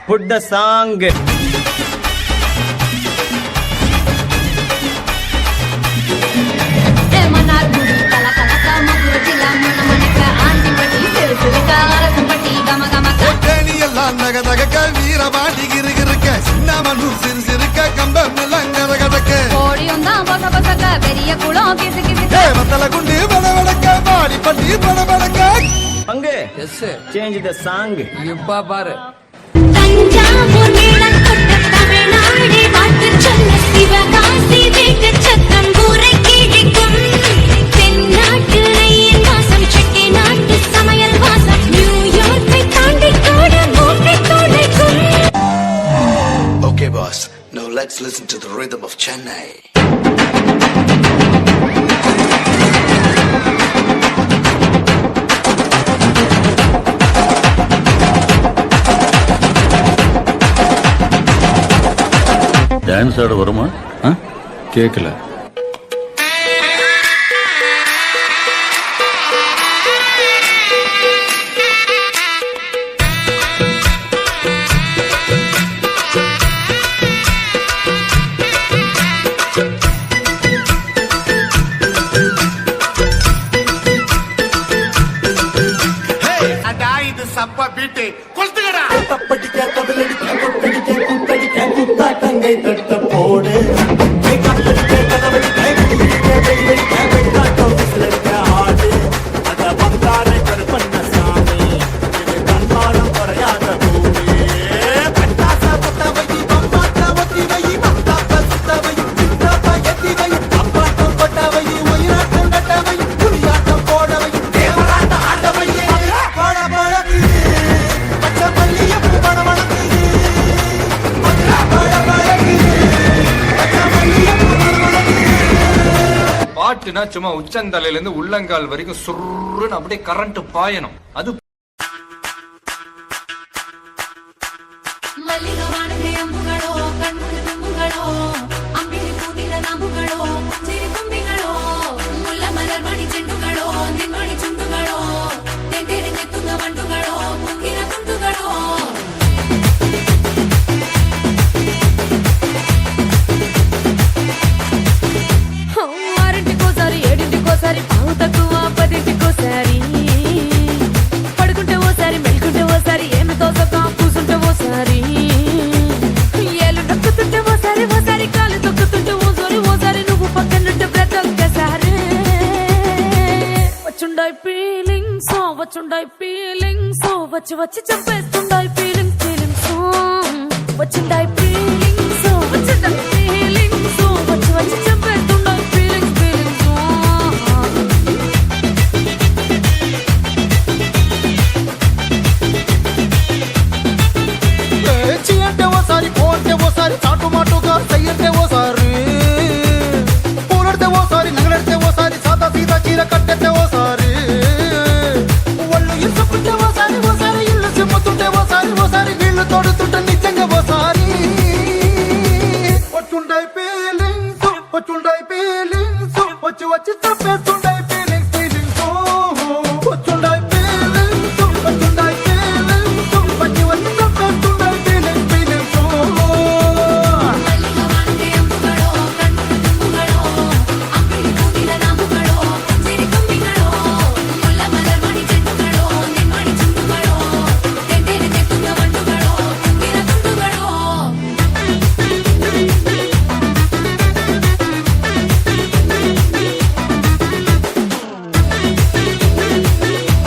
Put the song. Veerapandi கிருக்க சின்னமனு சிறு சிறுக்க கம்பம் பெரிய குளம் மத்தல குண்டு படபடக்க பாடி பட்டி படபடக்க அங்கே எஸ் சேஞ்ச் த சாங். இப்ப பாரு தஞ்சாவூர் மேளம் கொட்ட தமிழ்நாடு வாழ்த்து சொல்ல சிவகாசி வீட்டு சத்தம் ஊரை கிழிக்கும் தென்னாட்டு ரயில் வாசம் செட்டி நாட்டு சமையல் வாசம் நியூயார்க்கை தாண்டி கூட மூட்டை துடைக்கும். Okay boss, now let's listen to the rhythm of Chennai. Dance ஆட வருமா? கேட்கல. இது சப்பா பீட்டு கொளுத்துக்கடா. தப்படிக்க கதலடிக்க கொட்டடிக்க கூத்தடிக்க கூத்தாட்டங்கை தட்ட போடு ஆடு அத பந்தாரை கருப்பண்ண சாமி இது கண்பாரம் குறையாத பூமி பட்டாச புத்தவை பம்பாட்ட ஒத்தி வை பந்தாப்ப சுத்தவை சித்தப்ப எத்தி வை அப்பாட்டம் கொட்டவை உயிராட்டம் கட்டவை புரியாட்டம் போடவை தேவராட்ட ஆண்டவை பட பழக்கு பச்சை மல்லிய பூ பட வளர்க்குது பட பழக்கு பச்சை மல்லிய பூ பட வளர்க்குது. பாட்டுனா சும்மா உச்சந்தலையில இருந்து உள்ளங்கால் வரைக்கும் சுருன்னு அப்படியே கரண்ட் பாயணும். அது மல்லிகவானே அம்புகளோ கண்முழு தும்புகளோ அம்பிகை பூத்திர நாம்புகளோ சிறு கும்பிகளோ முல்ல மலர் மணி செண்டுகளோ நின்மணி சுண்டுகளோ தெண்டெறிஞ்சு துங்க வண்டுகளோ முங்கிற துண்டுகளோ ఆరింటికోసారి ఏడింటికోసారి పావు తక్కువ పదింటికోసారి పడుకుంటే ఓసారి మెలుకుంటే ఓసారి ఏమి తోసక కూసుంటే ఓసారి ఏళ్ళు నొక్కుతుంటే ఓసారి ఓసారి కాలు తొక్కుతుంటే ఓసారి నువ్వు పక్కనుంటే బ్రతొక్కసారి వచ్చుండాయి ఫీలింగ్స్ వచ్చి వచ్చి చంపేస్తుండాయి ఫీలింగ్స్ వచ్చిండాయి ఫీలింగ్స్ వచ్చి వచ్చి చంపేస్తుండాయి ఫీలింగ్స్ చీ అంటే ఓసారి పో అంటే ఓసారి చాటు మాటుగా చెయ్యంటే ఓసారి పూలడితే ఓసారి నగలడితే ఓసారి సాదా సీదా చీర కట్టెత్తే ఓసారి ఒళ్ళు ఇసుకుంటే ఓసారి ఇల్లు సిమ్ముతుంటే ఓసారి వీళ్ళు తోడుతుంటే నిజంగా ఓసారి వచ్చుండాయి ఫీలింగ్స్ వచ్చి వచ్చి తప్పేస్తుండే